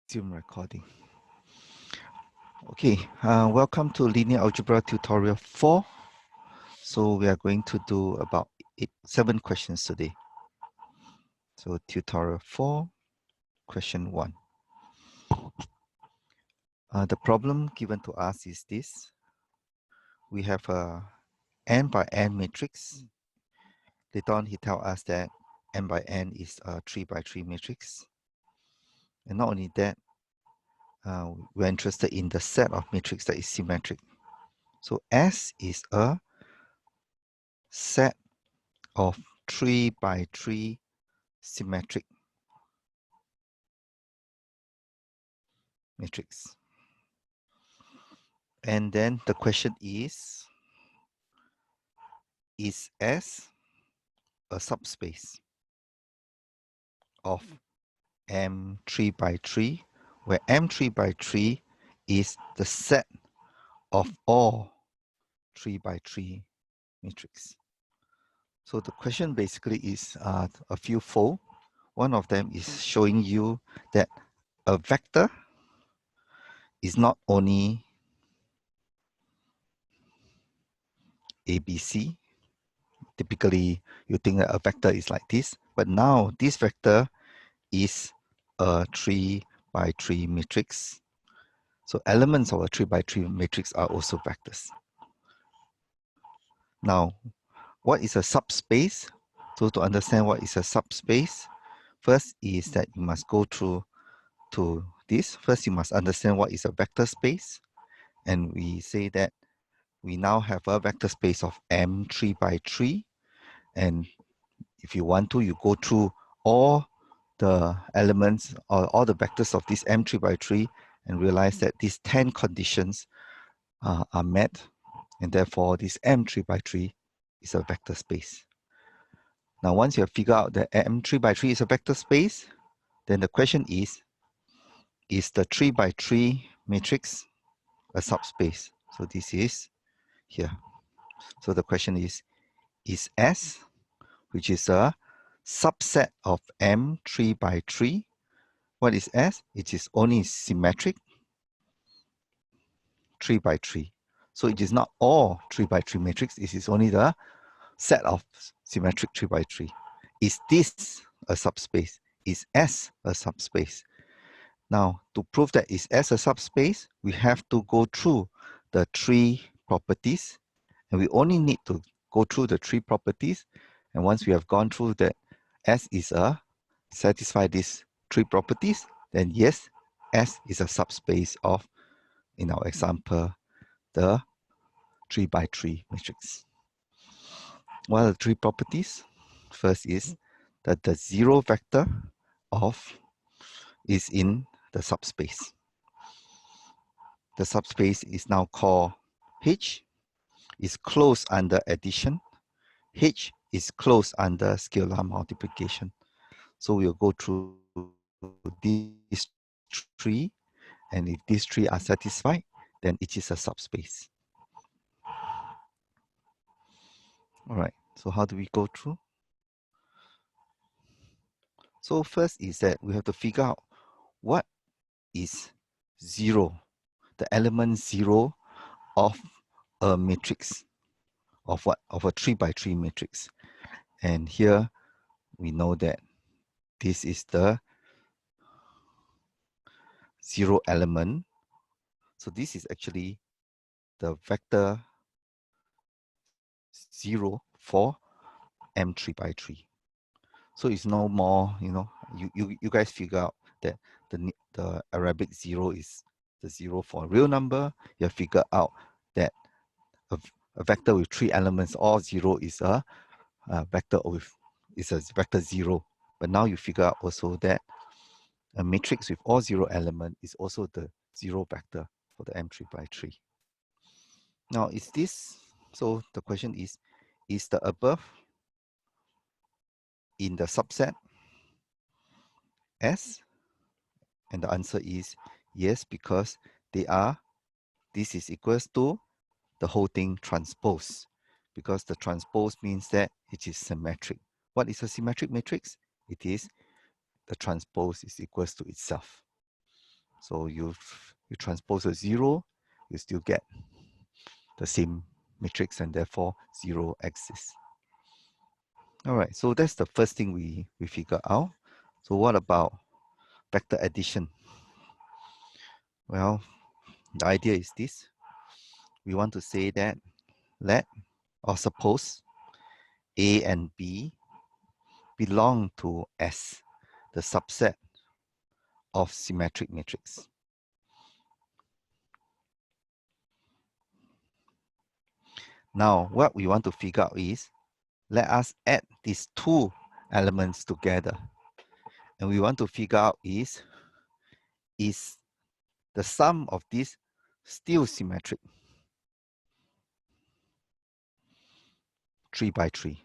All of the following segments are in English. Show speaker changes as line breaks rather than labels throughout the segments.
Zoom recording. Okay, welcome to Linear Algebra Tutorial 4. So we are going to do about 7 questions today. So Tutorial 4, question 1. The problem given to us is this. We have a n by n matrix. Later on, he tells us that n by n is a 3 by 3 matrix. And not only that, we're interested in the set of matrix that is symmetric. So S is a set of 3 by 3 symmetric matrix. And then the question is S a subspace of M3 by 3, where M3 by 3 is the set of all 3 by 3 matrix. So the question basically is a few fold. One of them is showing you that a vector is not only ABC. Typically, you think that a vector is like this, but now this vector is a 3 by 3 matrix. So elements of a 3 by 3 matrix are also vectors. Now, what is a subspace? So to understand what is a subspace, first is that you must go through to this. First, you must understand what is a vector space. And we say that we now have a vector space of M3 by 3. And if you want to, you go through all the elements or all the vectors of this M3 by 3 and realize that these 10 conditions are met, and therefore this M3 by 3 is a vector space. Now, once you have figured out that M3 by 3 is a vector space, then the question is the 3 by 3 matrix a subspace? So this is here. So the question is S, which is a subset of M3 by 3. What is S? It is only symmetric 3 by 3. So it is not all 3 by 3 matrix. It is only the set of symmetric 3 by 3. Is this a subspace? Is S a subspace? Now, to prove that is S a subspace, we have to go through the 3 properties. And we only need to go through the 3 properties. And once we have gone through that S is a satisfy these 3 properties, then yes, S is a subspace of, in our example, the 3 by 3 matrix. What are the 3 properties? First is that the 0 vector is in the subspace. The subspace is now called H, is closed under addition. H is closed under scalar multiplication. So we'll go through these 3, and if these 3 are satisfied, then it is a subspace. All right, so how do we go through? So first is that we have to figure out what is 0, the element 0 of a matrix, of what? Of a 3 by 3 matrix. And here we know that this is the 0 element. So this is actually the vector 0 for M3 by 3. So it's no more, you guys figure out that the Arabic 0 is the 0 for a real number. You have figured out that a vector with 3 elements, all 0 is a vector with is a vector 0. But now you figure out also that a matrix with all 0 element is also the 0 vector for the M3 by 3. Now, is this, so the question is the above in the subset S? And the answer is yes, because this is equals to the whole thing transpose, because the transpose means that it is symmetric. What is a symmetric matrix? It is the transpose is equals to itself. So you transpose a 0, you still get the same matrix, and therefore 0 exists. All right, so that's the first thing we figure out. So what about vector addition? Well, the idea is this. We want to say that let or suppose A and B belong to S, the subset of symmetric matrix. Now, what we want to figure out is, let us add these two elements together. And we want to figure out is the sum of these still symmetric? 3 by 3.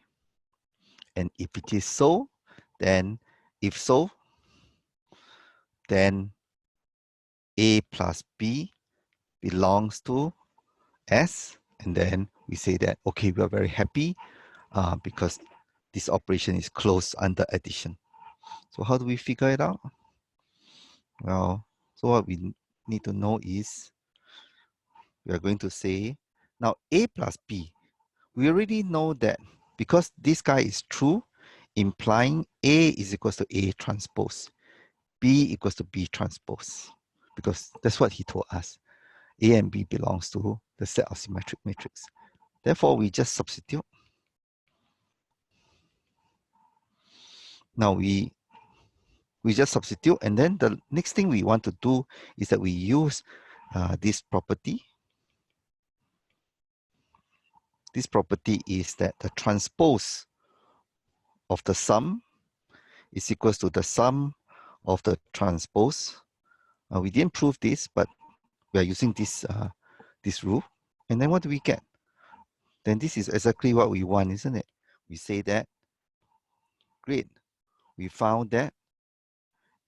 And if it is so, then if so, then A plus B belongs to S. And then we say that, okay, we are very happy because this operation is closed under addition. So how do we figure it out? Well, so what we need to know is, we are going to say, now A plus B, we already know that because this guy is true, implying A is equals to A transpose, B equals to B transpose, because that's what he told us. A and B belongs to the set of symmetric matrix. Therefore, we just substitute. Now we just substitute, and then the next thing we want to do is that we use this property. This property is that the transpose of the sum is equals to the sum of the transpose. We didn't prove this, but we are using this this rule. And then what do we get? Then this is exactly what we want, isn't it? We say that, great, we found that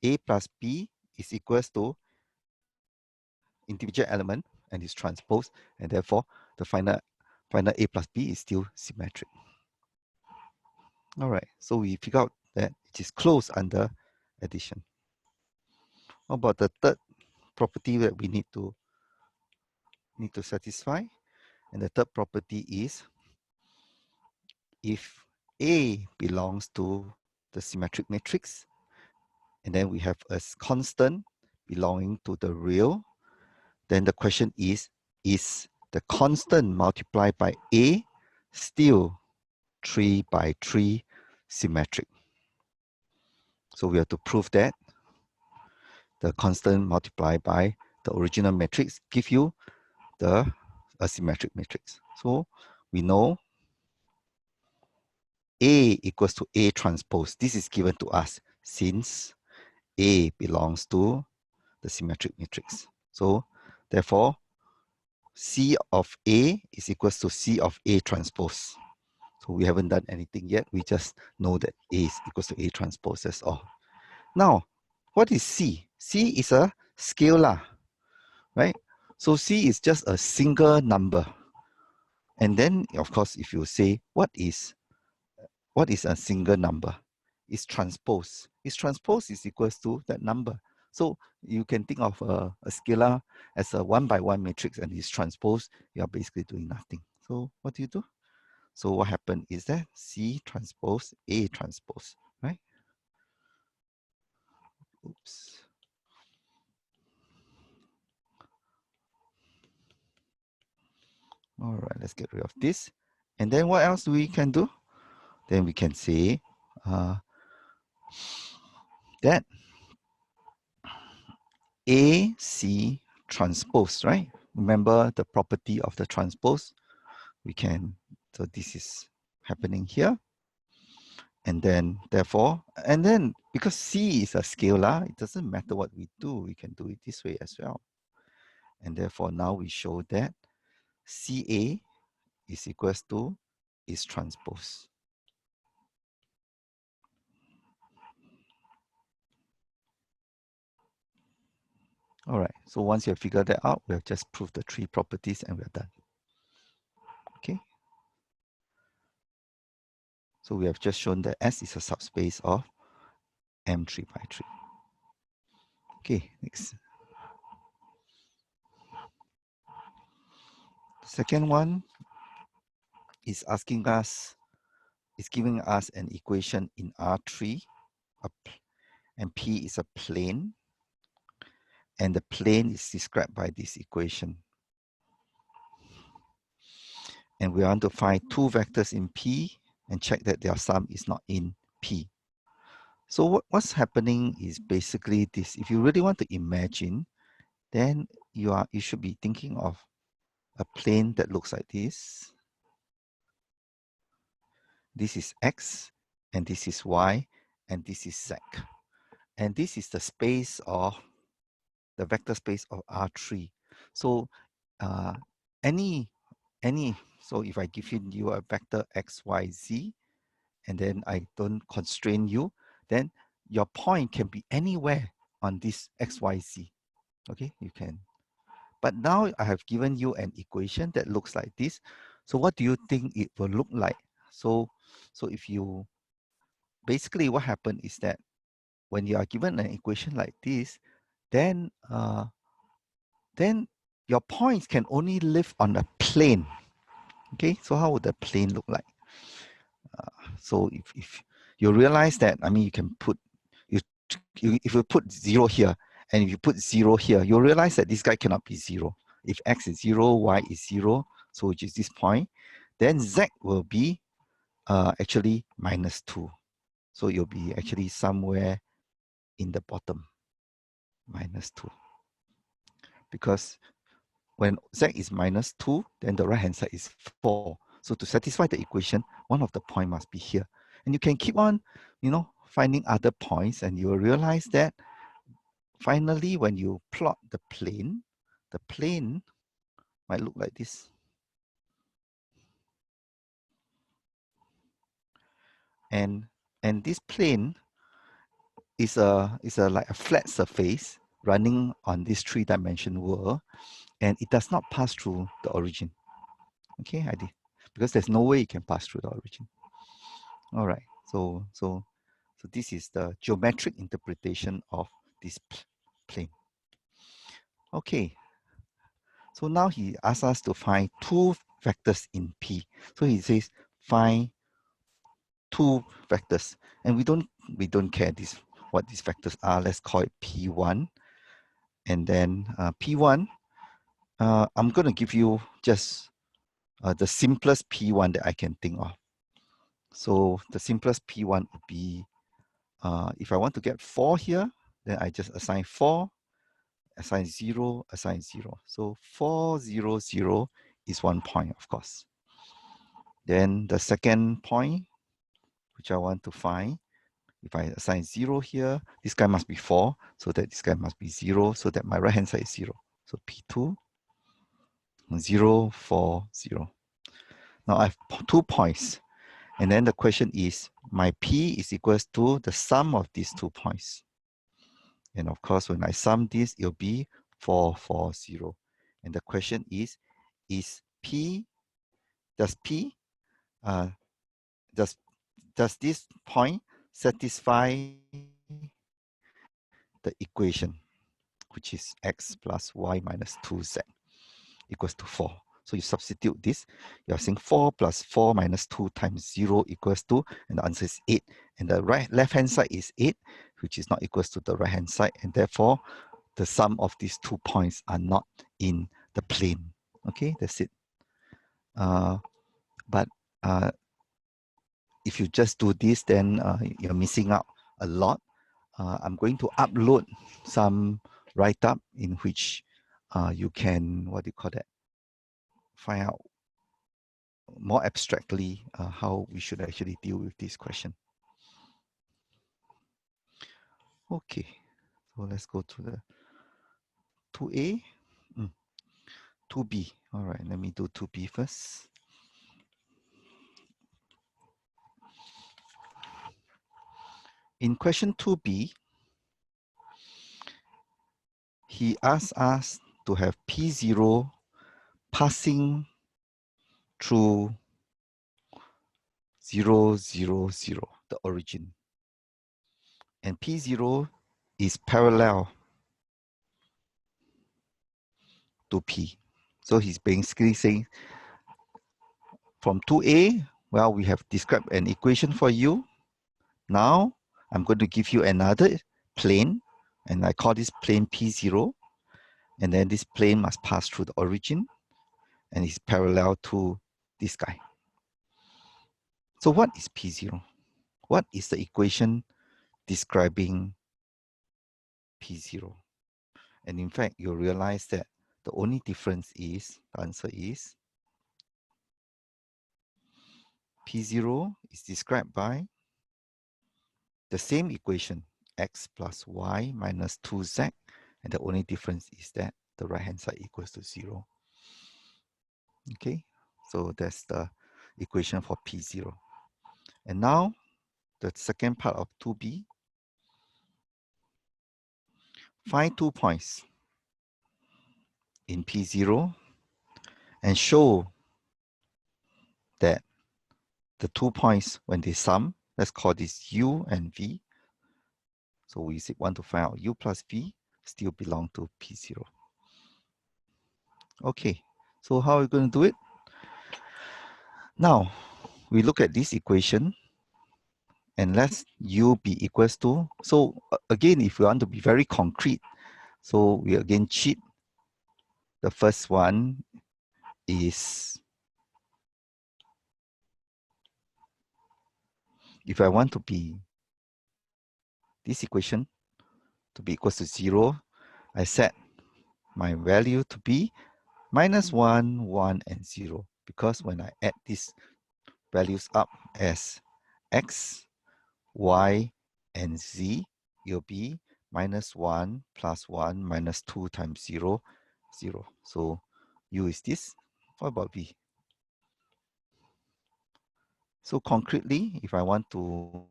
A plus B is equals to individual element and its transpose, and therefore the final A plus B is still symmetric. All right, so we figure out that it is closed under addition. How about the third property that we need to satisfy? And the third property is, if A belongs to the symmetric matrix, and then we have a constant belonging to the real, then the question is the constant multiplied by A still 3 by 3 symmetric? So we have to prove that the constant multiplied by the original matrix give you the asymmetric matrix. So we know A equals to A transpose. This is given to us since A belongs to the symmetric matrix. So therefore, C of A is equals to C of A transpose. So we haven't done anything yet. We just know that A is equals to A transpose. That's all. Now, what is C? C is a scalar, right? So C is just a single number. And then, of course, if you say, what is a single number? It's transpose. Its transpose is equals to that number. So you can think of a scalar as a 1 by 1 matrix, and its transpose, you are basically doing nothing. So what do you do? So what happened is that C transpose A transpose, right? Oops. All right, let's get rid of this. And then what else we can do? Then we can say that AC transpose, right? Remember the property of the transpose? We can, so this is happening here. And then therefore, and then because C is a scalar, it doesn't matter what we do, we can do it this way as well. And therefore now we show that CA is equals to its transpose. All right, so once you have figured that out, we have just proved the three properties and we're done. Okay. So we have just shown that S is a subspace of M3 by 3. Okay, next. Second one is asking us, is giving us an equation in R3, and P is a plane, and the plane is described by this equation. And we want to find two vectors in P and check that their sum is not in P. So what's happening is basically this. If you really want to imagine, then you should be thinking of a plane that looks like this. This is X, and this is Y, and this is Z. And this is the space of the vector space of R3. So so if I give you a vector X, Y, Z, and then I don't constrain you, then your point can be anywhere on this X, Y, Z. Okay, you can. But now I have given you an equation that looks like this. So what do you think it will look like? So if you, basically what happened is that when you are given an equation like this, then your points can only live on a plane. Okay, so how would the plane look like? So if you realize that, I mean, you can put, if you put 0 here, and if you put 0 here, you'll realize that this guy cannot be 0. If X is 0, Y is 0, so which is this point, then Z will be actually -2. So you'll be actually somewhere in the bottom, -2. Because when Z is -2, then the right hand side is 4. So to satisfy the equation, one of the point must be here. And you can keep on, finding other points, and you will realize that finally, when you plot the plane might look like this. And this plane is like a flat surface running on this 3-dimensional world, and it does not pass through the origin. Okay, I did, because there's no way it can pass through the origin. All right, so this is the geometric interpretation of this plane. Okay, so now he asks us to find two vectors in P. So he says find two vectors, and we don't care what these vectors are. Let's call it P1, and then P1. I'm going to give you just the simplest P1 that I can think of. So the simplest P1 would be, if I want to get 4 here, then I just assign 4, assign 0, assign 0. So 4, 0, 0 is 1 point, of course. Then the second point, which I want to find, if I assign 0 here, this guy must be 4, so that this guy must be 0, so that my right hand side is 0. So P2, 0, 4, 0. Now I have 2 points. And then the question is, my P is equals to the sum of these 2 points. And of course, when I sum this, it'll be 4, 4, 0. And the question is P, does this point satisfy the equation, which is X plus Y minus 2Z equals to 4. So you substitute this, you're saying 4 plus 4 minus 2 times 0 equals to, and the answer is 8. And the left-hand side is 8, which is not equals to the right-hand side. And therefore, the sum of these 2 points are not in the plane. Okay, that's it. But if you just do this, then you're missing out a lot. I'm going to upload some write-up in which you can, find out more abstractly how we should actually deal with this question. Okay, so let's go to the 2A, 2B. All right, let me do 2B first. In question 2B, he asks us to have P0 passing through 0, 0, 0, the origin. And P0 is parallel to P. So he's basically saying from 2a, well, we have described an equation for you. Now I'm going to give you another plane, and I call this plane P0. And then this plane must pass through the origin and is parallel to this guy. So what is P0? What is the equation describing P0? And in fact, you'll realize that the only difference is, the answer is, P0 is described by the same equation, x plus y minus 2z, and the only difference is that the right-hand side equals to 0. Okay, so that's the equation for P0. And now, the second part of 2b, find 2 points in P0 and show that the 2 points, when they sum, let's call this u and v. So we want to find out u plus v still belong to P0. Okay, so how are we going to do it? Now, we look at this equation and let u be equals to, so again, if we want to be very concrete, so we again cheat. The first one is, if I want to be this equation to be equals to 0, I set my value to be minus 1, 1, and 0. Because when I add these values up as x, y, and z, it'll be minus 1 plus 1 minus 2 times 0, 0. So u is this. What about v? So concretely, if I want to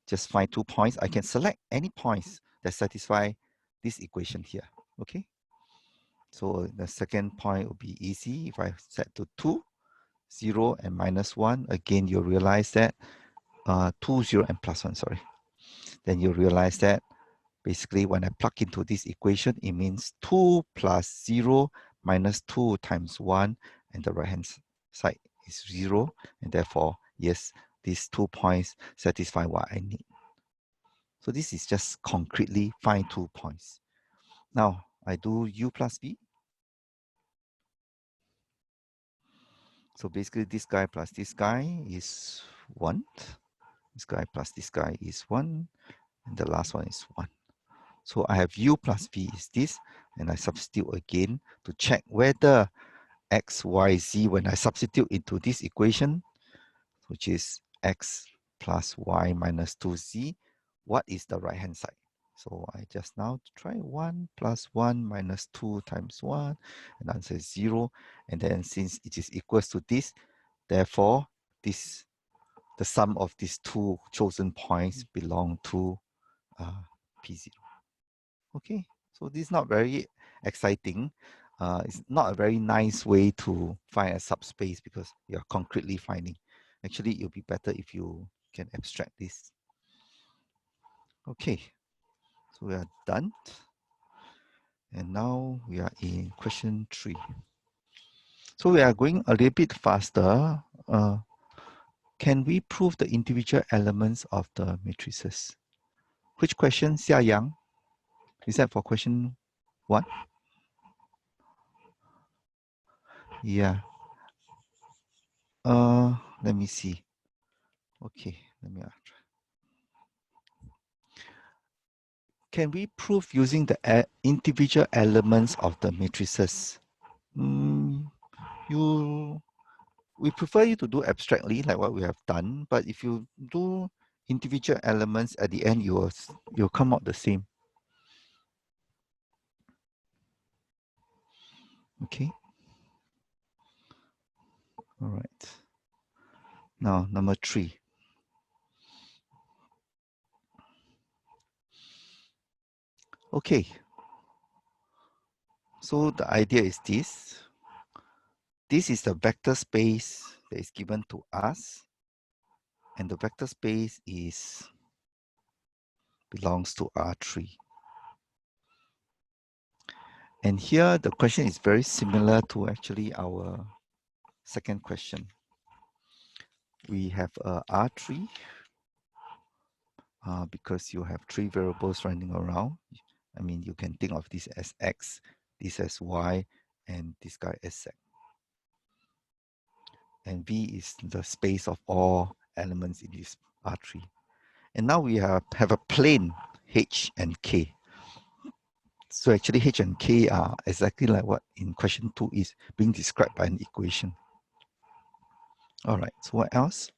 just find 2 points, I can select any points that satisfy this equation here. Okay. So the second point will be easy. If I set to 2, 0, and minus 1, again, you'll realize that 2, 0, and plus 1, sorry. Then you'll realize that basically when I plug into this equation, it means 2 plus 0 minus 2 times 1, and the right-hand side is 0. And therefore, yes, these 2 points satisfy what I need. So this is just concretely find 2 points. Now, I do u plus v. So basically, this guy plus this guy is 1. This guy plus this guy is 1. And the last one is 1. So I have u plus v is this. And I substitute again to check whether x, y, z, when I substitute into this equation, which is x plus y minus 2z, what is the right-hand side? So I just now try 1 plus 1 minus 2 times 1, and answer is 0. And then since it is equals to this, therefore, this the sum of these 2 chosen points belong to P0. Okay, so this is not very exciting. It's not a very nice way to find a subspace because you're concretely finding. Actually, it'll be better if you can abstract this. Okay, so we are done. And now we are in question 3. So we are going a little bit faster. Can we prove the individual elements of the matrices? Which question, Xia Yang? Is that for question 1? Yeah. Let me see. Okay, let me try. Can we prove using the individual elements of the matrices? We prefer you to do abstractly, like what we have done. But if you do individual elements, at the end, you'll come out the same. Okay. All right. Now, number 3. Okay. So the idea is this. This is the vector space that is given to us. And the vector space belongs to R3. And here the question is very similar to actually our second question. We have a R3 because you have three variables running around. I mean, you can think of this as X, this as Y, and this guy as Z. And V is the space of all elements in this R3. And now we have a plane H and K. So actually H and K are exactly like what in question 2 is being described by an equation. All right, so what else?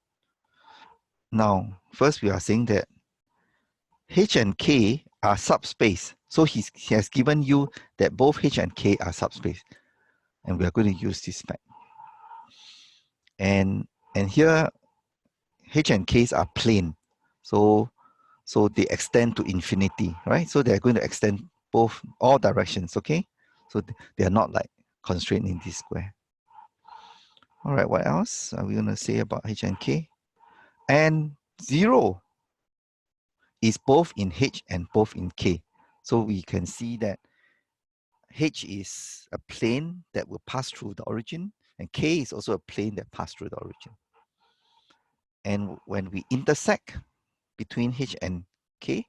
Now, first we are saying that H and K are subspace. So he has given you that both H and K are subspace. And we are going to use this fact. And here H and K's are plane. So they extend to infinity, right? So they're going to extend both all directions, okay? So they are not like constrained in this square. All right, what else are we going to say about H and K? And 0 is both in H and both in K. So we can see that H is a plane that will pass through the origin, and K is also a plane that passes through the origin. And when we intersect between H and K,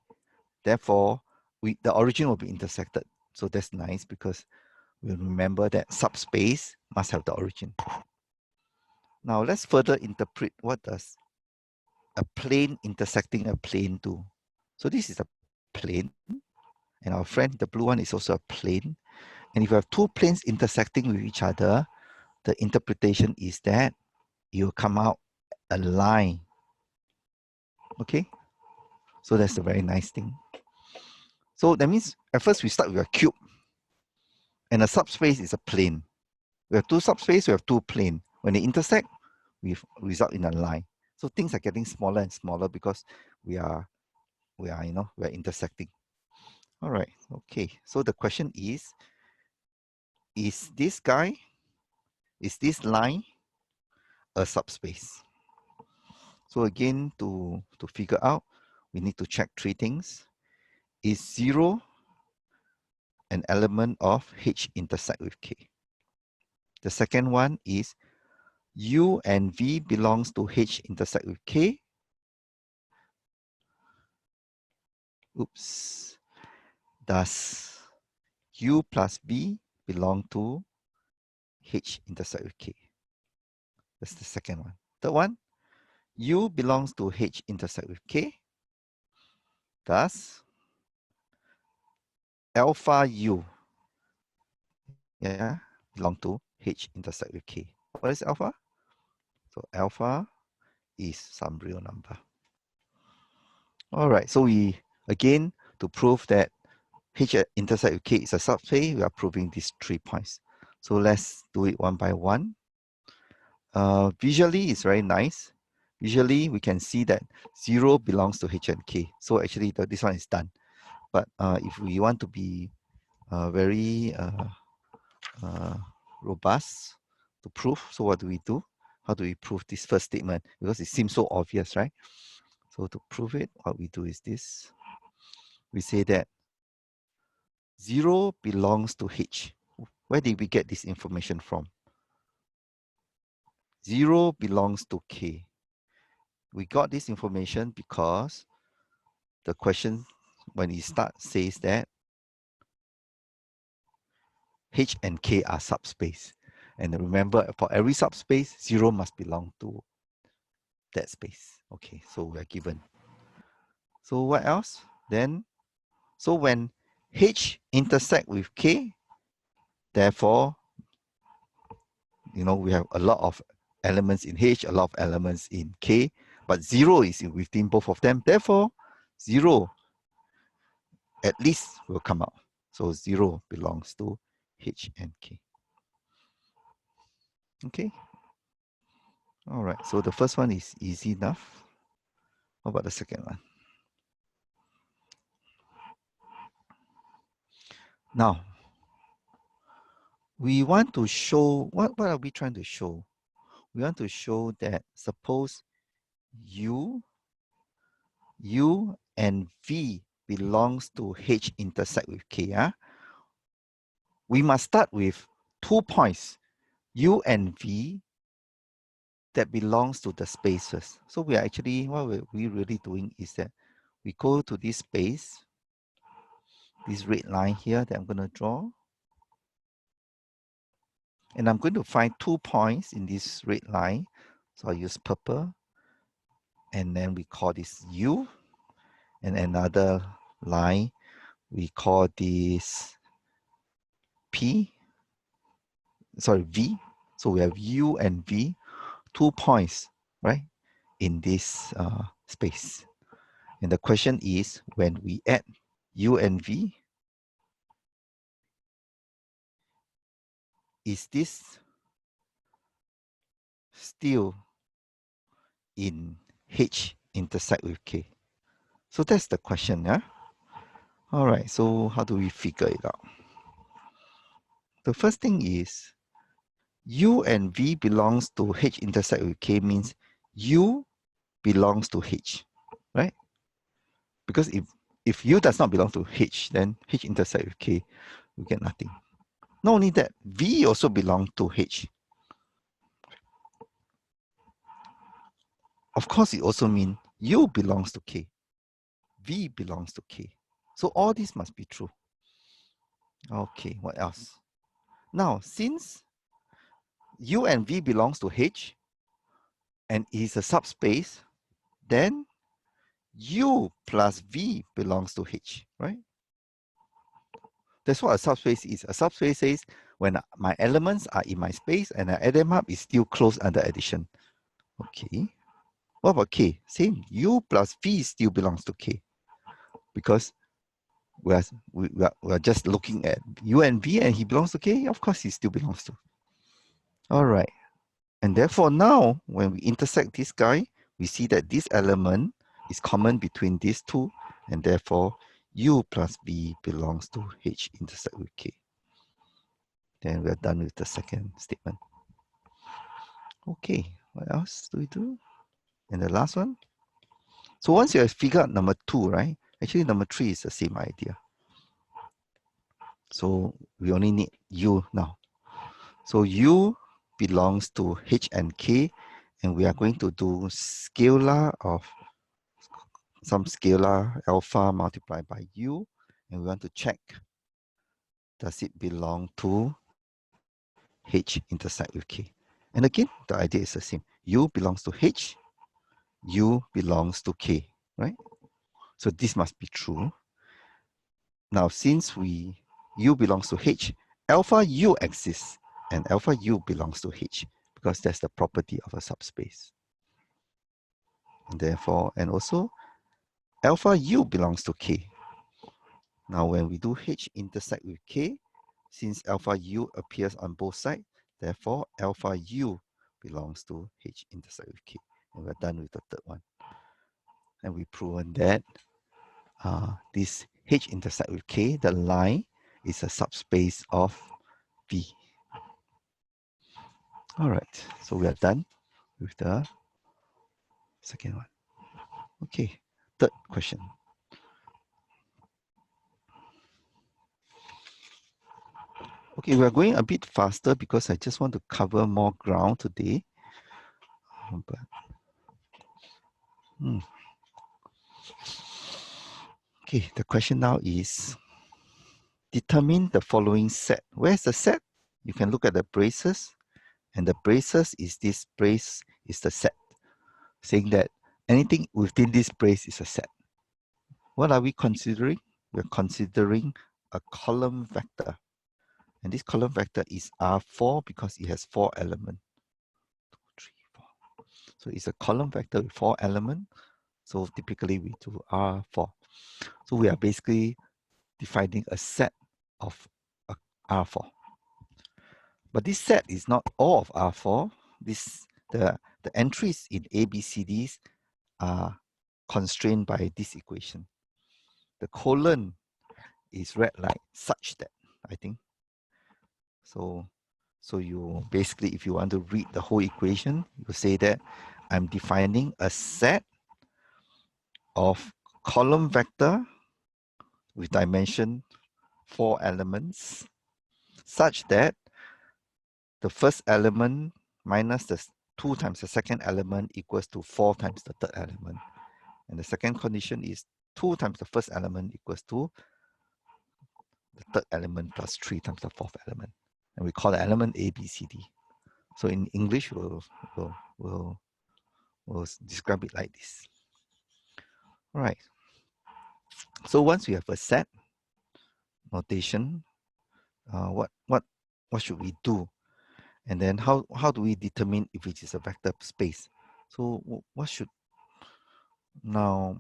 therefore, the origin will be intersected. So that's nice because we'll remember that subspace must have the origin. Now let's further interpret what does a plane intersecting a plane do. So this is a plane, and our friend, the blue one, is also a plane. And if you have two planes intersecting with each other, the interpretation is that you will come out a line. Okay? So that's a very nice thing. So that means at first we start with a cube, and a subspace is a plane. We have two subspace, we have two plane. When they intersect, we result in a line. So things are getting smaller and smaller because we are intersecting. All right, okay. So the question is this guy, is this line a subspace? So again, to figure out, we need to check three things. Is 0 an element of H intersect with K? The second one is U and V belongs to H intersect with K. Oops. Does U plus V belong to H intersect with K? That's the second one. Third one, U belongs to H intersect with K. Does alpha U, yeah, belong to H intersect with K? What is alpha? So alpha is some real number. All right, so we, again, to prove that H intersect with K is a subspace, we are proving these 3 points. So let's do it one by one. Visually, it's very nice. Visually, we can see that 0 belongs to H and K. So actually, this one is done. But if we want to be very robust to prove, so what do we do? How do we prove this first statement? Because it seems so obvious, right? So to prove it, what we do is this. We say that 0 belongs to H. Where did we get this information from? 0 belongs to K. We got this information because the question, when it starts, says that H and K are subspace. And remember, for every subspace, 0 must belong to that space. Okay, so we're given. So what else? Then, so when H intersect with K, therefore, we have a lot of elements in H, a lot of elements in K, but 0 is within both of them. Therefore, 0 at least will come out. So 0 belongs to H and K. Okay. All right. So the first one is easy enough. How about the second one? Now, we want to show, what are we trying to show? We want to show that suppose U and V belongs to H intersect with K. we must start with 2 points, U and V, that belongs to the space first. So we are actually, what we're really doing is that we go to this space, this red line here that I'm going to draw. And I'm going to find 2 points in this red line. So I use purple. And then we call this U. And another line, we call this P. Sorry, V. So we have U and V, 2 points, right, in this space. And the question is, when we add U and V, is this still in H intersect with K? So that's the question, yeah? All right, so how do we figure it out? The first thing is, U and V belongs to H intersect with K means U belongs to H, right? Because if U does not belong to H, then H intersect with K, we get nothing. Not only that, V also belongs to H. Of course, it also means U belongs to K. V belongs to K. So all this must be true. Okay, what else? Now, since U and V belongs to H and is a subspace, then U plus V belongs to H, right? That's what a subspace is. A subspace says when my elements are in my space and I add them up, it's still closed under addition. Okay. What about K? Same. U plus V still belongs to K because we are just looking at U and V and he belongs to K. Of course, he still belongs to. All right. And therefore now, when we intersect this guy, we see that this element is common between these two, and therefore U plus V belongs to H intersect with K. Then we are done with the second statement. Okay, what else do we do? And the last one. So once you have figured out number 2, right? Actually, number 3 is the same idea. So we only need U now. So U belongs to H and K, and we are going to do scalar of some scalar alpha multiplied by U, and we want to check, does it belong to H intersect with K? And again, the idea is the same. U belongs to H, U belongs to K, right? So this must be true. Now, since U belongs to H, alpha U exists, and alpha U belongs to H, because that's the property of a subspace. And therefore, and also, alpha U belongs to K. Now, when we do H intersect with K, since alpha U appears on both sides, therefore, alpha U belongs to H intersect with K. And we're done with the third one. And we've proven that this H intersect with K, the line, is a subspace of V. All right, so we are done with the second one. Okay, third question. Okay, we are going a bit faster because I just want to cover more ground today. Okay, the question now is, determine the following set. Where's the set? You can look at the braces, and the braces is this brace is the set, saying that anything within this brace is a set. What are we considering? We're considering a column vector. And this column vector is R4 because it has 4 elements. 2, 3, 4. So it's a column vector with 4 elements. So typically we do R4. So we are basically defining a set of R4. But this set is not all of R4. The entries in ABCDs are constrained by this equation. The colon is read like such that, I think. So you basically, if you want to read the whole equation, you say that I'm defining a set of column vector with dimension 4 elements such that the first element minus the 2 times the second element equals to 4 times the third element. And the second condition is 2 times the first element equals to the third element plus 3 times the fourth element. And we call the element A, B, C, D. So in English, we'll describe it like this. All right. So once we have a set notation, what should we do? And then how do we determine if it is a vector space? So what should now?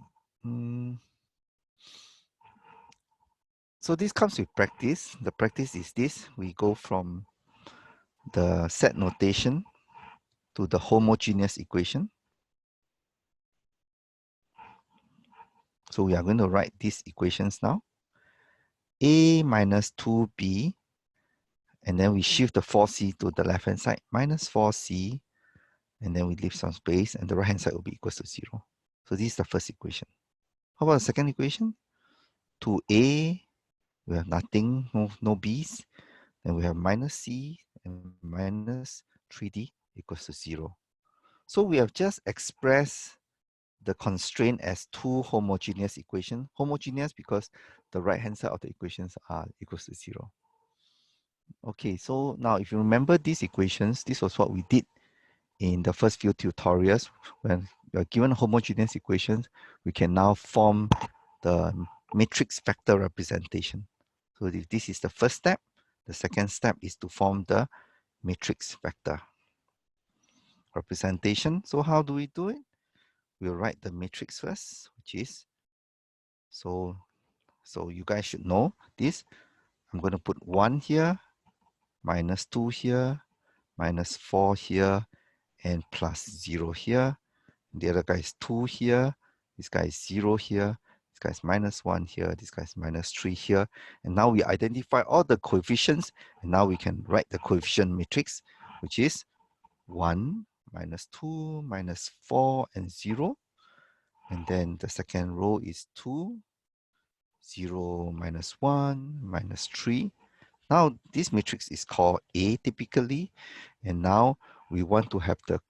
So this comes with practice. The practice is this: we go from the set notation to the homogeneous equation. So we are going to write these equations now. A minus 2b, and then we shift the 4c to the left hand side, minus 4c, and then we leave some space, and the right hand side will be equals to 0. So this is the first equation. How about the second equation? 2a, we have nothing, no b's. Then we have minus c and minus 3d equals to 0. So we have just expressed the constraint as two homogeneous equations. Homogeneous because the right hand side of the equations are equals to 0. Okay, so now if you remember these equations, this was what we did in the first few tutorials. When we are given homogeneous equations, we can now form the matrix vector representation. So if this is the first step, the second step is to form the matrix vector representation. So how do we do it? We'll write the matrix first, which is, so you guys should know this. I'm going to put 1 here, minus 2 here, minus 4 here, and plus 0 here. The other guy is 2 here. This guy is 0 here. This guy is minus 1 here. This guy is minus 3 here. And now we identify all the coefficients. And now we can write the coefficient matrix, which is 1, minus 2, minus 4, and 0. And then the second row is 2, 0, minus 1, minus 3. Now this matrix is called A typically. And now we want to have the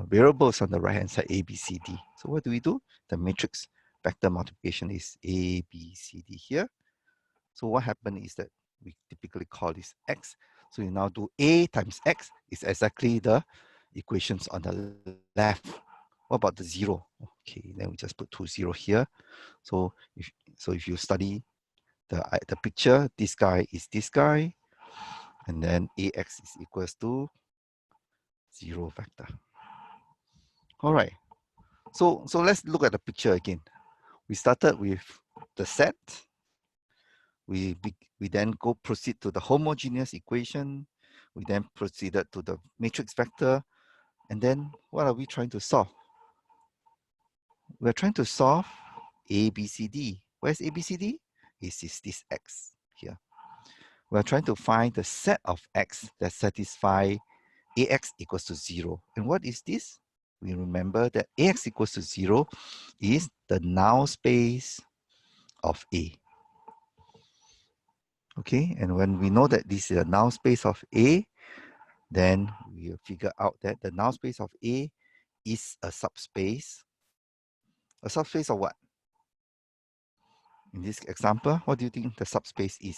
variables on the right hand side, A, B, C, D. So what do? The matrix vector multiplication is A, B, C, D here. So what happened is that we typically call this X. So you now do A times X is exactly the equations on the left. What about the 0? Okay, then we just put 2, 0 here. So if you study the picture, this guy is this guy, and then AX is equals to 0 vector. All right. So let's look at the picture again. We started with the set. We then proceed to the homogeneous equation. We then proceeded to the matrix vector. And then what are we trying to solve? We're trying to solve A, B, C, D. Where's A, B, C, D? Is this X here. We're trying to find the set of X that satisfy AX equals to 0. And what is this? We remember that AX equals to 0 is the null space of A. Okay, and when we know that this is a null space of A, then we'll figure out that the null space of A is a subspace. A subspace of what? In this example, what do you think the subspace is?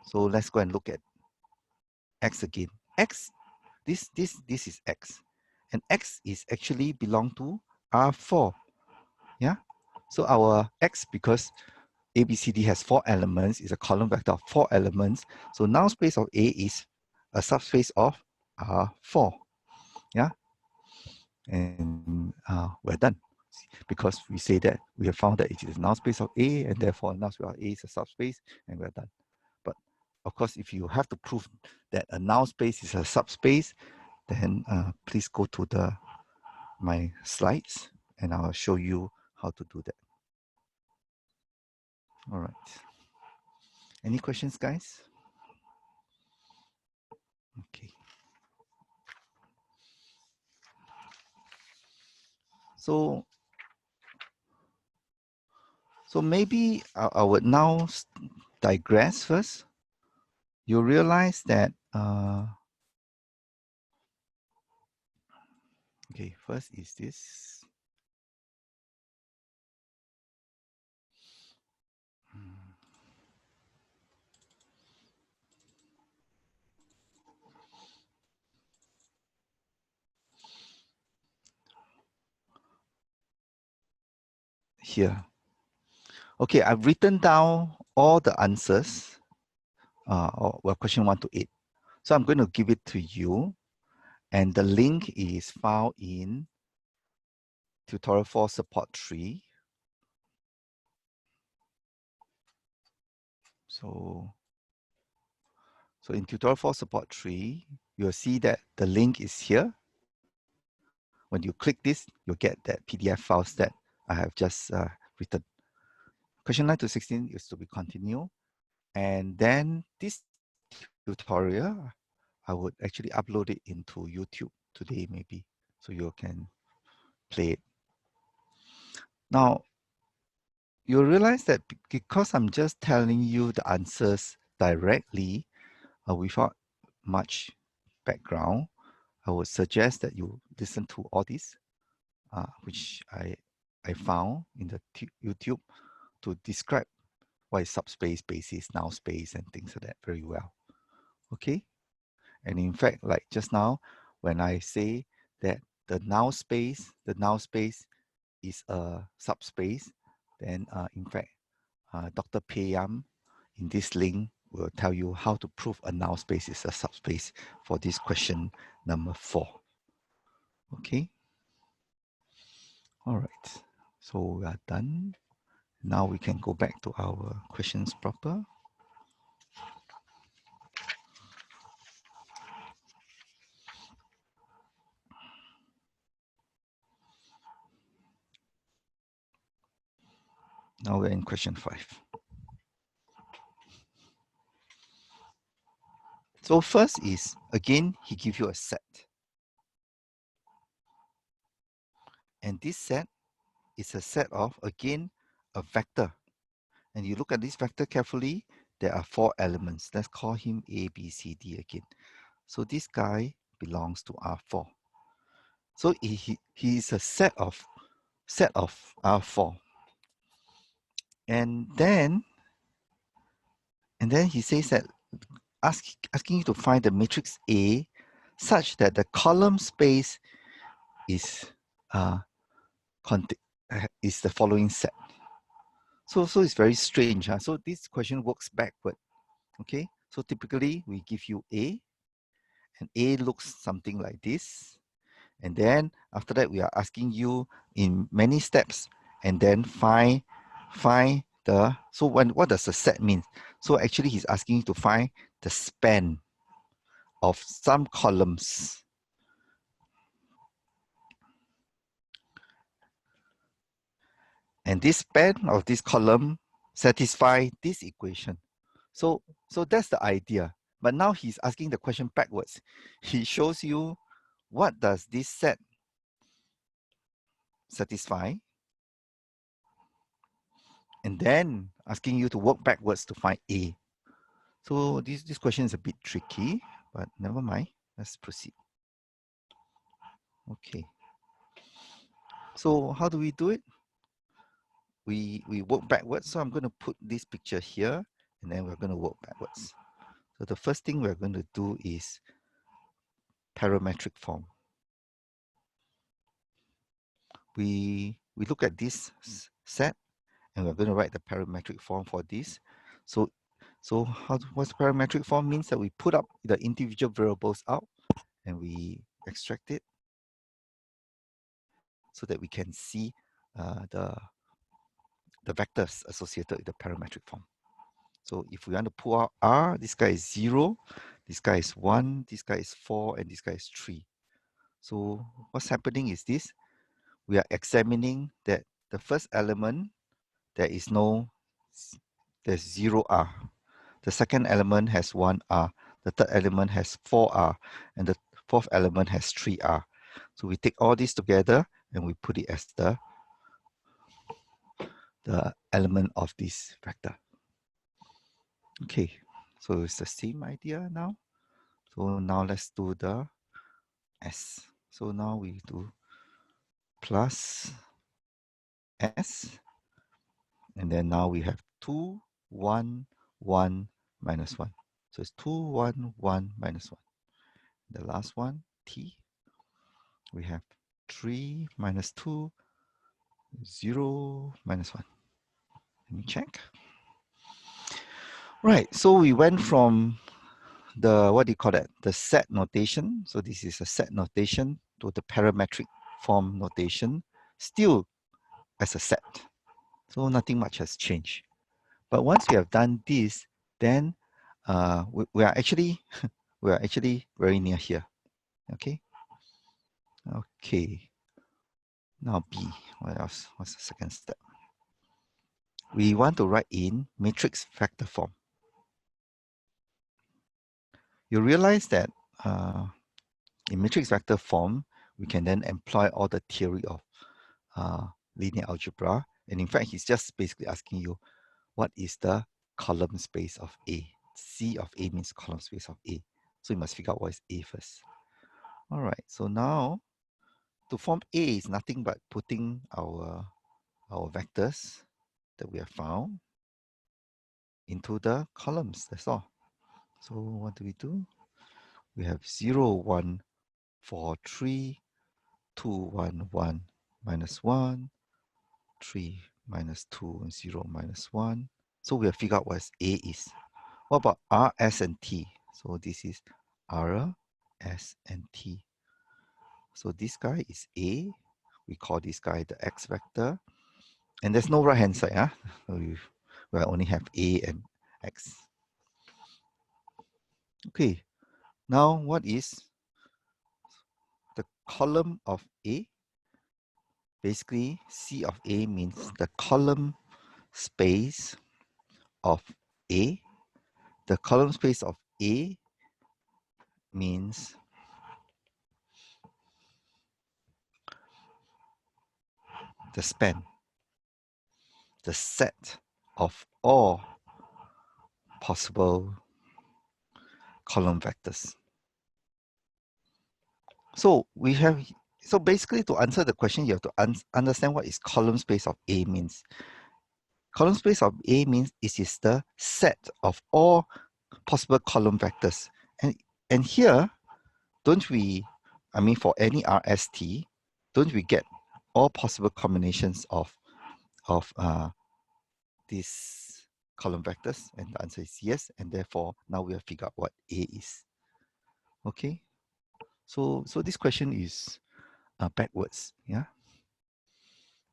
So let's go and look at X again. X, this is X. And X is actually belong to R4. Yeah. So our X, because ABCD has 4 elements, is a column vector of 4 elements. So null space of A is a subspace of R4. Yeah. And we're done. Because we say that we have found that it is a null space of A, and therefore null space of A is a subspace, and we're done. But of course, if you have to prove that a null space is a subspace, then please go to my slides, and I'll show you how to do that. All right. Any questions, guys? Okay. So maybe I would now digress first you realize that, okay, first is this. Here. Okay, I've written down all the answers, well, question 1 to 8. So I'm going to give it to you, and the link is found in Tutorial 4 Support 3. So in Tutorial 4 Support 3, you'll see that the link is here. When you click this, you'll get that PDF files that I have just written. Question 9 to 16 is to be continued. And then this tutorial, I would actually upload it into YouTube today maybe, so you can play it. Now, you'll realize that because I'm just telling you the answers directly without much background, I would suggest that you listen to all this, which I found in the YouTube to describe what is subspace, basis, null space, and things like that very well. Okay? And in fact, like just now, when I say that the null space is a subspace, then in fact, Dr. Payam in this link will tell you how to prove a null space is a subspace for this question number 4. Okay. All right. So we are done. Now we can go back to our questions proper. Now we're in question 5. So first is, again, he gives you a set. And this set is a set of, again, a vector. And you look at this vector carefully, there are 4 elements. Let's call him A, B, C, D again. So this guy belongs to R4. So he is a set of R4. And then he says that asking you to find the matrix A such that the column space is the following set. So it's very strange. So this question works backward. Okay, so typically we give you A, and A looks something like this. And then after that, we are asking you in many steps, and then find the, so what does the set mean? So actually he's asking you to find the span of some columns. And this span of this column satisfy this equation. So that's the idea. But now he's asking the question backwards. He shows you what does this set satisfy, and then asking you to work backwards to find A. So this question is a bit tricky, but never mind. Let's proceed. Okay. So how do we do it? We work backwards. So I'm going to put this picture here, and then we're going to work backwards. So the first thing we're going to do is parametric form. We look at this set, and we're going to write the parametric form for this. So what's parametric form means that we put up the individual variables out, and we extract it so that we can see the vectors associated with the parametric form. So if we want to pull out R, this guy is 0, this guy is 1, this guy is 4, and this guy is 3. So what's happening is this. We are examining that the first element, there's 0 R. The second element has 1 R. The third element has 4 R. And the fourth element has 3 R. So we take all this together and we put it as the element of this vector. Okay, So it's the same idea now. So now let's do the S. So now we do plus S, and then now we have 2, 1, 1, minus 1. So it's 2, 1, 1, minus 1. The last one, T, we have 3 minus 2, 0, minus 1. Let me check. Right, so we went from the, what do you call that? The set notation. So this is a set notation to the parametric form notation, still as a set. So nothing much has changed. But once we have done this, then we are actually very near here. Okay. Okay. Now B. What else? What's the second step? We want to write in matrix vector form. You realize that in matrix vector form, we can then employ all the theory of linear algebra. And in fact, he's just basically asking you, what is the column space of A? C of A means column space of A. So you must figure out what is A first. All right, so now to form A is nothing but putting our vectors that we have found into the columns, that's all. So what do? We have 0, 1, 4, 3, 2, 1, 1, minus 1, 3, minus 2, and 0, minus 1. So we have figured out what A is. What about R, S, and T? So this is R, S, and T. So this guy is A. We call this guy the X vector. And there's no right hand side. Huh? We only have A and X. Okay. Now what is the column of A? Basically, C of A means the column space of A. The column space of A means the span, the set of all possible column vectors. So basically to answer the question, you have to understand what is column space of A means. Column space of A means it is the set of all possible column vectors. And here, don't we, I mean for any RST, don't we get all possible combinations of these column vectors? And the answer is yes, and therefore now we have figured out what A is. Okay, so this question is backwards, yeah.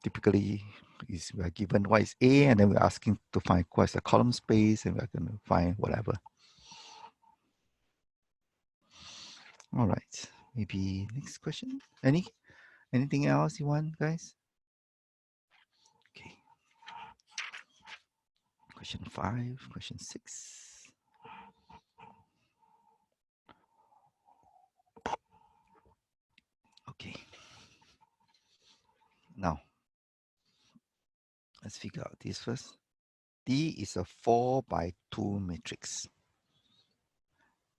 Typically, we are given what is A, and then we're asking to find what is the column space, and we're going to find whatever. All right, maybe next question. Anything else you want, guys? Okay. Question 5, question 6. Okay. Now, let's figure out this first. D is a 4 by 2 matrix.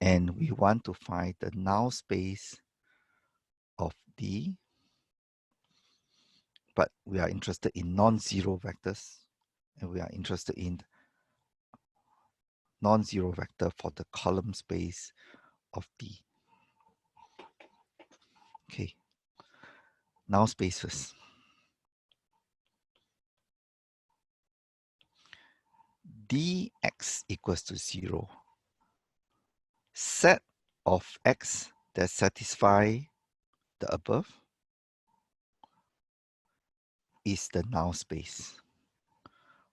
And we want to find the null space of D, but we are interested in non-zero vectors, and we are interested in non-zero vector for the column space of D. Okay, null space first. Dx equals to 0. Set of x that satisfy the above is the null space.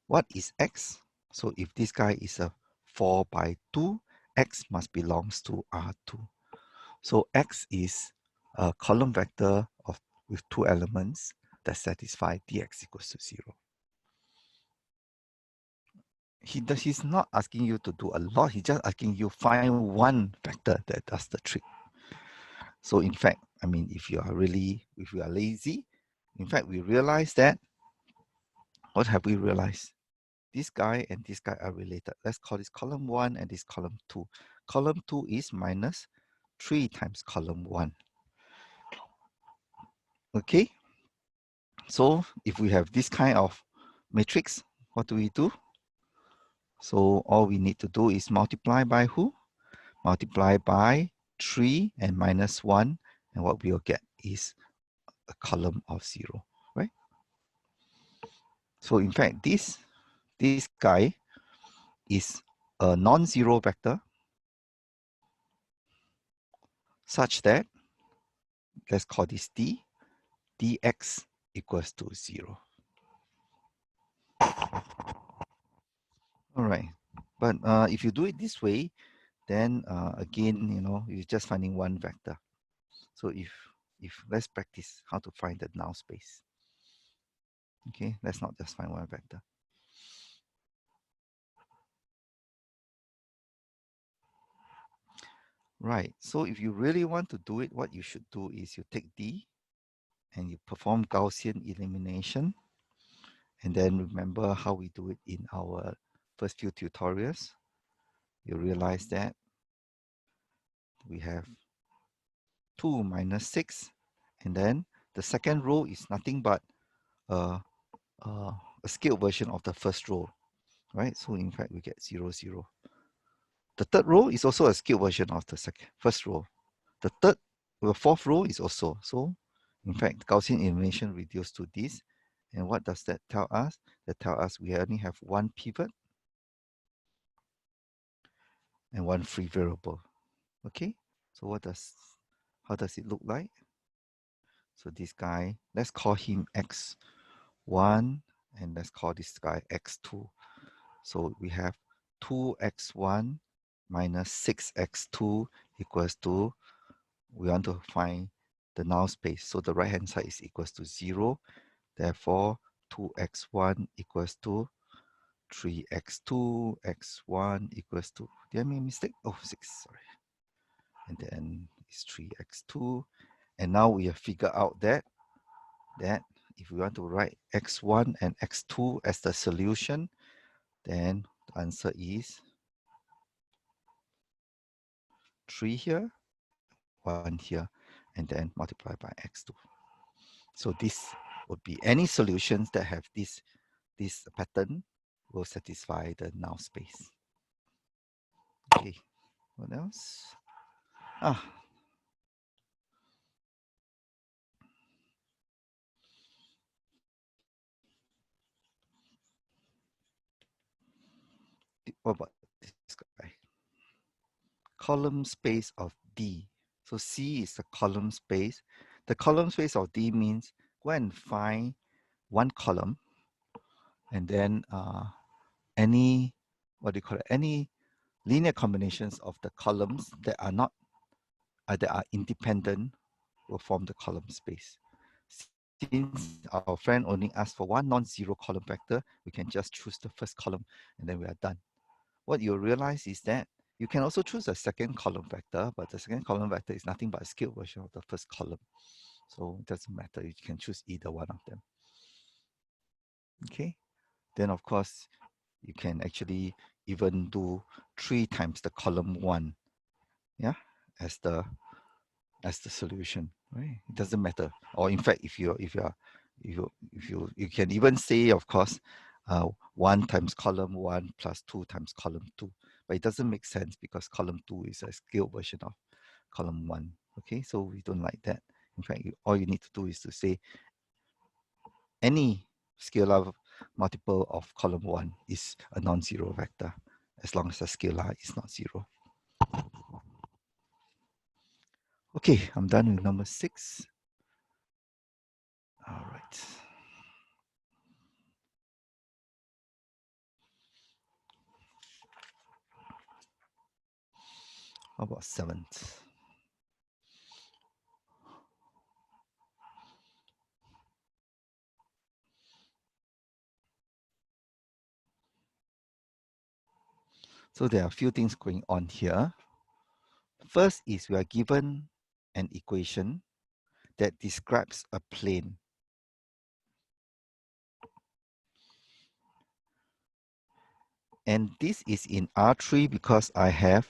What is x? So if this guy is a 4 by 2, x must belongs to R2. So x is a column vector with 2 elements that satisfy dx equals to 0. He's not asking you to do a lot. He's just asking you find one vector that does the trick. So in fact, I mean, if you are lazy, in fact, we realize that, what have we realized? this guy and this guy are related. Let's call this column 1 and this column 2. Column 2 is minus 3 times column 1. Okay, so if we have this kind of matrix, what do we do? So all we need to do is multiply by who? Multiply by 3 and minus 1, and what we'll get is a column of 0, right? So in fact, this guy is a non-zero vector such that, let's call this d, dx equals to 0. All right, but if you do it this way, then again, you're just finding one vector. So if let's practice how to find the null space. Okay, let's not just find one vector. Right, so if you really want to do it, what you should do is you take D and you perform Gaussian elimination. And then remember how we do it in our first few tutorials. You realize that we have 2 minus 6. And then the second row is nothing but a scaled version of the first row, right? So in fact, we get 0, 0. The third row is also a scaled version of the first row. The fourth row is also. So in fact, Gaussian elimination reduced to this. And what does that tell us? That tells us we only have one pivot and one free variable. Okay, so how does it look like? So this guy, let's call him x1 and let's call this guy x2. So we have 2x1 minus 6x2 equals to, we want to find the null space. So the right hand side is equals to 0. Therefore, 2x1 equals to 3x2, x1 equals to, did I make a mistake? Oh, 6, sorry. And then it's 3x2. And now we have figured out that if we want to write x1 and x2 as the solution, then the answer is 3 here, 1 here, and then multiply by x2. So this would be any solutions that have this pattern will satisfy the null space. Okay, what else? What about this guy? Column space of D. So C is the column space. The column space of D means go and find one column and then any, what do you call it, any linear combinations of the columns that are not that are independent will form the column space. Since our friend only asked for one non-zero column vector, we can just choose the first column and then we are done. What you'll realize is that you can also choose a second column vector, but the second column vector is nothing but a scaled version of the first column. So it doesn't matter, you can choose either one of them. Okay, then of course, you can actually even do 3 times the column 1, yeah, as the solution, right? It doesn't matter. Or in fact, if you can even say, of course, 1 times column 1 plus 2 times column 2, but it doesn't make sense because column 2 is a scaled version of column 1. Okay, so we don't like that. In fact, all you need to do is to say any scalar multiple of column 1 is a non-zero vector as long as the scalar is not 0. Okay, I'm done with number 6. All right. How about 7th? So there are a few things going on here. First is we are given an equation that describes a plane. And this is in R3 because I have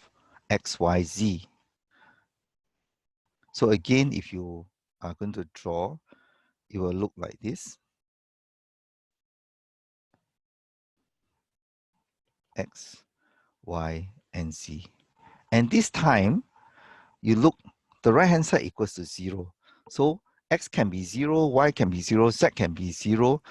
X, Y, Z. So again, if you are going to draw, it will look like this. X, Y, and Z. And this time, you look, the right-hand side equals to 0. So X can be 0, Y can be 0, Z can be 0.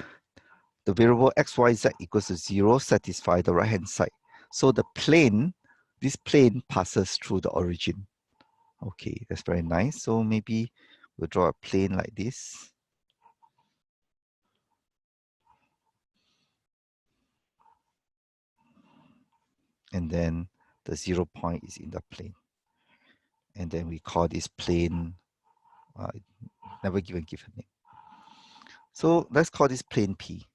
The variable X, Y, Z equals to 0 satisfy the right-hand side. So the plane, this plane passes through the origin. Okay, that's very nice. So maybe we'll draw a plane like this. And then the 0 point is in the plane. And then we call this plane, never given a name. So let's call this plane P.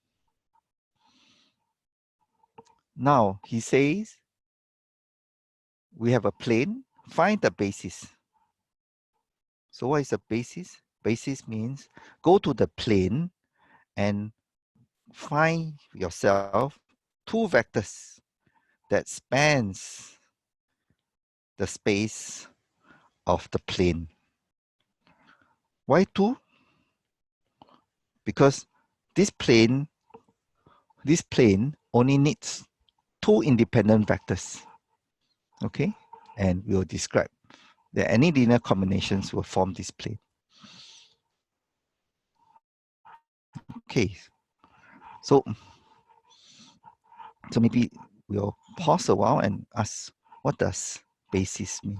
Now he says, we have a plane, find the basis. So what is the basis? Basis means go to the plane and find yourself two vectors that spans the space of the plane. Why two? Because this plane only needs two independent vectors. Okay, and we'll describe that any linear combinations will form this plane. Okay, so maybe we'll pause a while and ask, what does basis mean?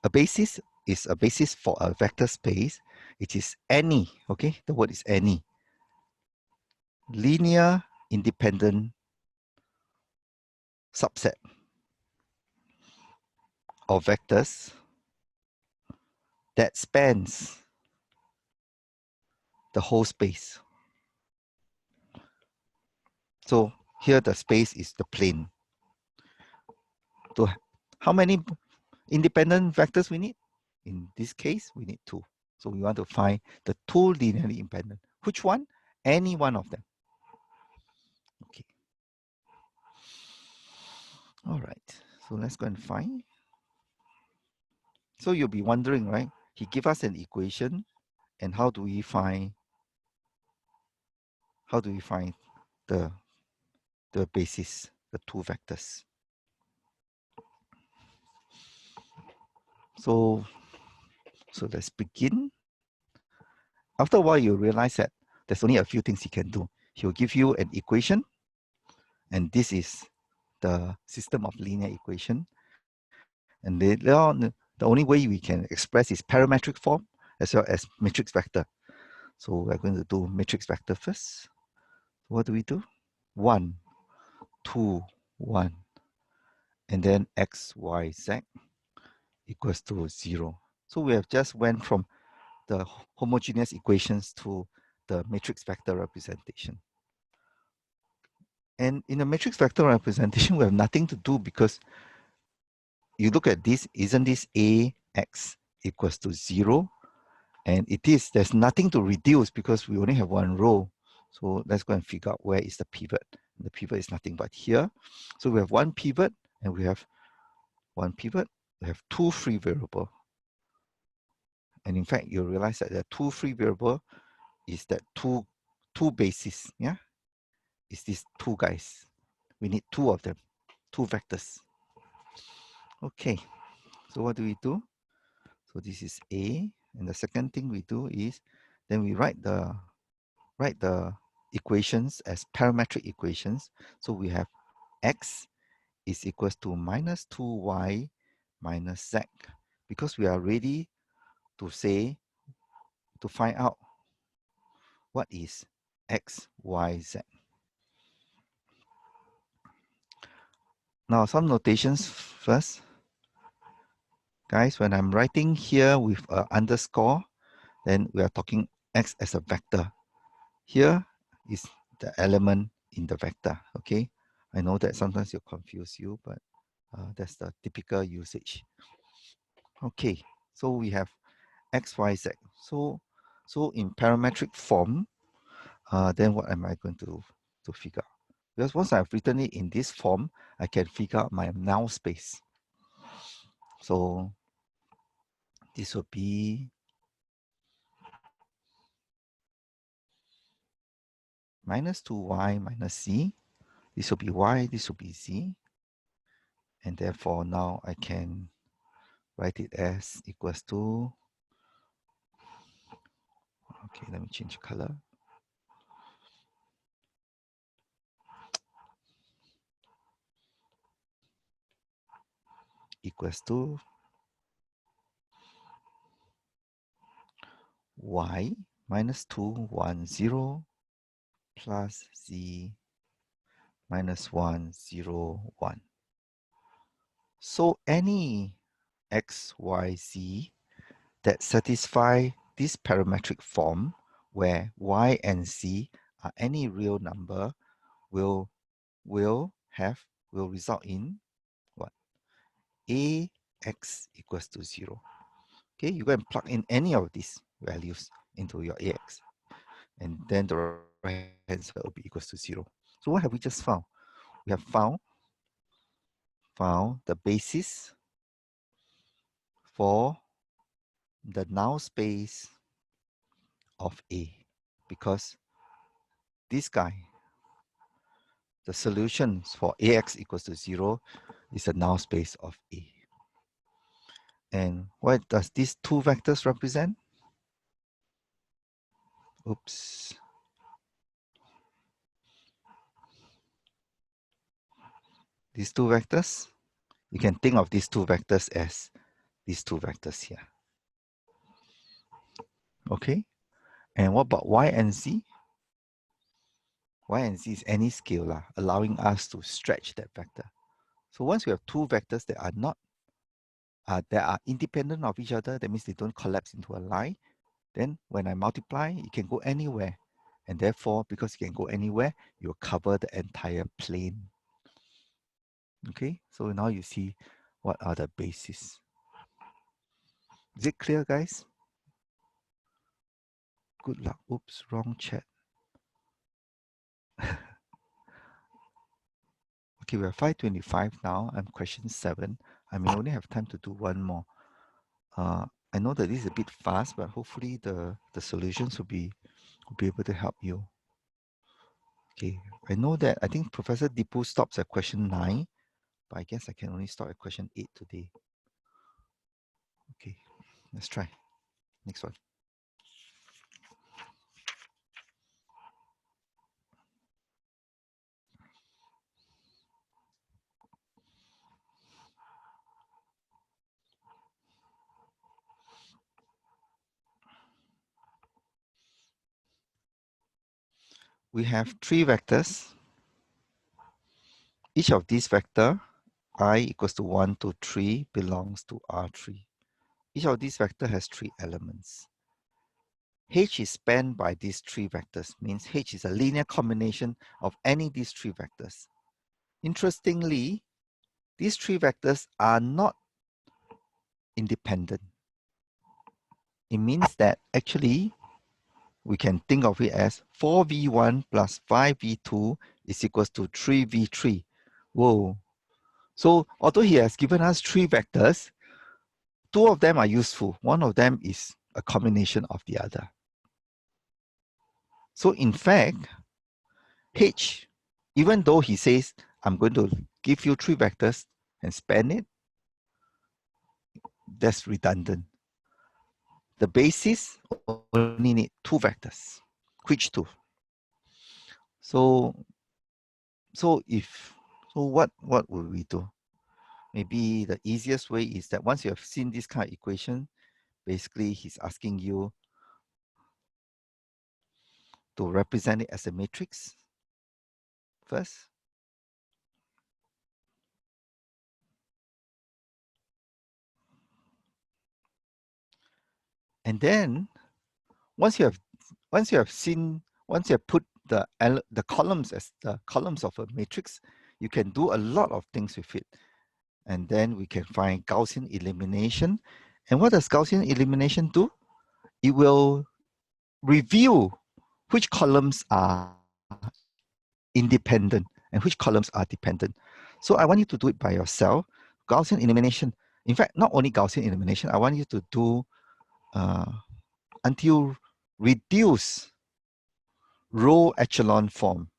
A basis is a basis for a vector space. It is any, okay, the word is any, linear independent subset of vectors that spans the whole space. So here the space is the plane. So how many independent vectors we need? In this case, we need two. So we want to find the two linearly independent. Which one? Any one of them. Okay. All right. So let's go and find. So you'll be wondering, right? He gave us an equation, and how do we find the basis, the two vectors? So let's begin. After a while, you realize that there's only a few things he can do. He'll give you an equation, and this is the system of linear equation. And the only way we can express is parametric form as well as matrix vector. So we're going to do matrix vector first. What do we do? 1, 2, 1. And then x, y, z equals to 0. So we have just went from the homogeneous equations to the matrix vector representation. And in the matrix vector representation, we have nothing to do because you look at this, isn't this Ax equals to 0? And it is, there's nothing to reduce because we only have one row. So let's go and figure out where is the pivot. The pivot is nothing but here. So we have one pivot and we have one pivot. We have two free variable. And in fact, you realize that the two free variable is that two bases. Yeah, it's these two guys. We need two of them, two vectors. Okay, so what do we do? So this is A, and the second thing we do is then we write the equations as parametric equations. So we have x is equals to minus 2y minus z, because we are ready to say, to find out what is x, y, z. Now some notations first. Guys, when I'm writing here with an underscore, then we are talking x as a vector. Here is the element in the vector, okay? I know that sometimes it confuse you, but that's the typical usage. Okay, so we have x, y, z. So in parametric form, then what am I going to figure out? Because once I've written it in this form, I can figure out my null space. So this will be minus 2y minus z. This will be y, this will be z. And therefore now I can write it as equals to, okay, let me change color. Equals to y minus 2, 1, 0 plus z minus 1, 0, 1. So any x, y, z that satisfy this parametric form where y and z are any real number will result in what? Ax equals to 0. Okay, you go and plug in any of these values into your ax, and then the right hand side will be equals to 0. So what have we just found? We have found the basis for the null space of A, because this guy, the solutions for Ax equals to 0 is a null space of A. And what does these two vectors represent? Oops. These two vectors, you can think of these two vectors as these two vectors here. Okay? And what about y and z? Y and z is any scalar, allowing us to stretch that vector. So once we have two vectors that are not that are independent of each other, that means they don't collapse into a line, then when I multiply, it can go anywhere. And therefore, because it can go anywhere, you'll cover the entire plane. Okay, so now you see what are the bases. Is it clear, guys? Good luck. Oops, wrong chat. Okay, we're 5:25 now. I'm question 7. I may only have time to do one more. I know that this is a bit fast, but hopefully the solutions will be able to help you. Okay, I know that I think Professor Dipu stops at question 9, but I guess I can only stop at question 8 today. Okay, let's try. Next one. We have 3 vectors. Each of these vector I equals to 1, 2, 3 belongs to R3. Each of these vector has 3 elements. H is spanned by these 3 vectors, means H is a linear combination of any of these 3 vectors. Interestingly, these 3 vectors are not independent. It means that actually we can think of it as 4v1 plus 5v2 is equals to 3v3. Whoa. So although he has given us 3 vectors, 2 of them are useful. One of them is a combination of the other. So in fact, H, even though he says, I'm going to give you 3 vectors and span it, that's redundant. The basis only need 2 vectors. Which 2? So what will we do? Maybe the easiest way is that once you have seen this kind of equation, basically he's asking you to represent it as a matrix first. And then once you have put the columns as the columns of a matrix, you can do a lot of things with it. And then we can find Gaussian elimination. And what does Gaussian elimination do? It will reveal which columns are independent and which columns are dependent. So I want you to do it by yourself. Gaussian elimination. In fact, not only Gaussian elimination, I want you to do until reduce row echelon form.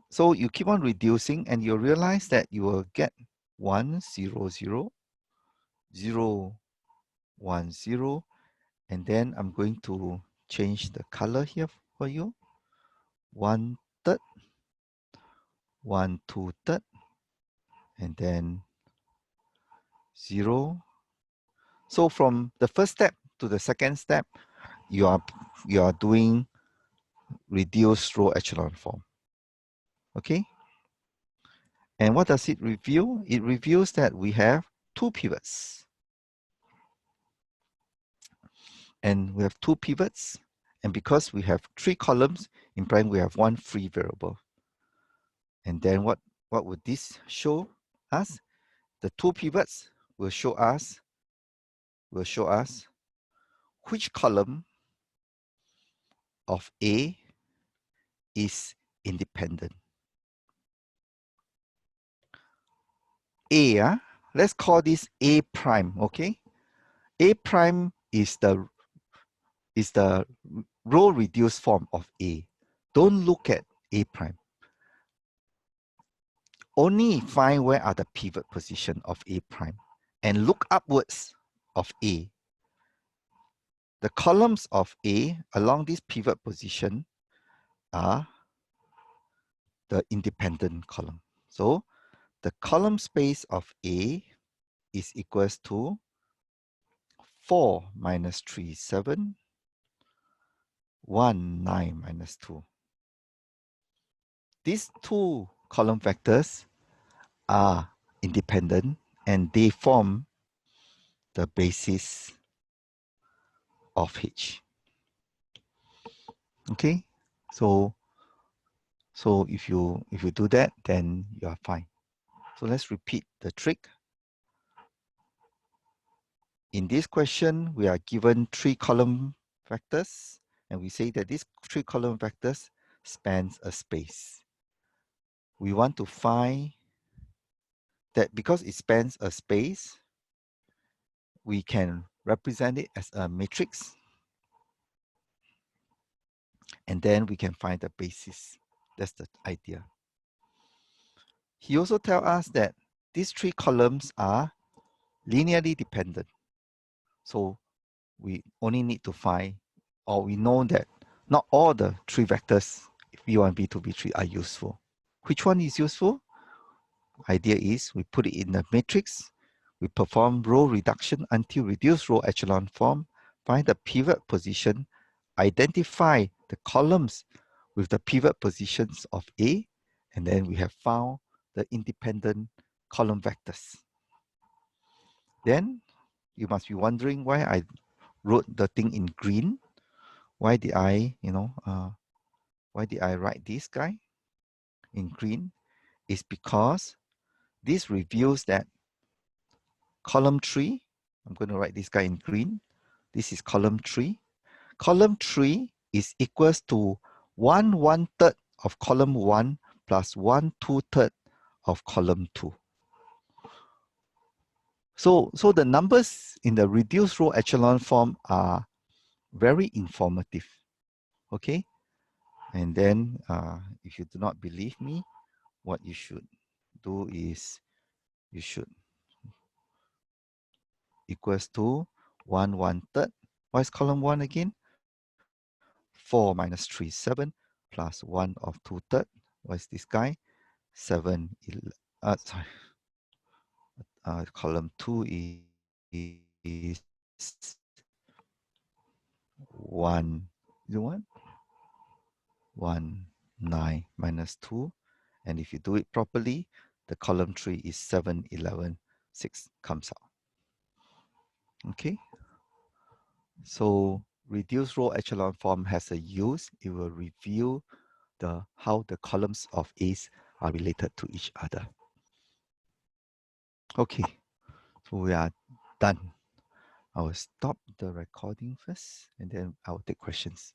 So you keep on reducing and you'll realize that you will get 1, 0, 0, 0, 1, 0. And then I'm going to change the color here for you. 1 third, 1 2 third, and then 0. So from the first step to the second step, you are doing reduced row echelon form. Okay? And what does it reveal? It reveals that we have 2 pivots. And we have 2 pivots. And because we have 3 columns, implying we have 1 free variable. And then what would this show us? The 2 pivots will show us which column of A is independent. A, let's call this A prime, okay? A prime is the row reduced form of A. Don't look at A prime. Only find where are the pivot position of A prime and look upwards of A. The columns of A along this pivot position are the independent column. So the column space of A is equals to 4 minus 3, 7, 1, 9 minus 2. These 2 column vectors are independent and they form the basis of H. Okay, so if you do that, then you are fine. So let's repeat the trick. In this question, we are given 3 column vectors, and we say that these 3 column vectors spans a space. We want to find that because it spans a space, we can represent it as a matrix, and then we can find the basis. That's the idea. He also tells us that these 3 columns are linearly dependent. So we only need to find, or we know that not all the 3 vectors v1, v2, v3 are useful. Which one is useful? Idea is we put it in the matrix, we perform row reduction until reduced row echelon form, find the pivot position, identify the columns with the pivot positions of A, and then we have found the independent column vectors. Then you must be wondering why I wrote the thing in green. Why did I, why did I write this guy in green? It's because this reveals that column 3, I'm going to write this guy in green. This is column 3. Column 3 is equals to 1 1/3 of column 1 plus 1 2/3 of column 2. So the numbers in the reduced row echelon form are very informative. Okay? And then if you do not believe me, what you should do is you should equals to 1 1/3. What is column 1 again? 4 minus 3, 7 plus 1 of 2/3. What is this guy? 7, sorry. Column 2 is 1, 1, 9 minus 2. And if you do it properly, the column 3 is 7, 11, 6 comes out. Okay. So reduced row echelon form has a use. It will reveal how the columns of A's are related to each other. Okay, so we are done. I will stop the recording first and then I will take questions.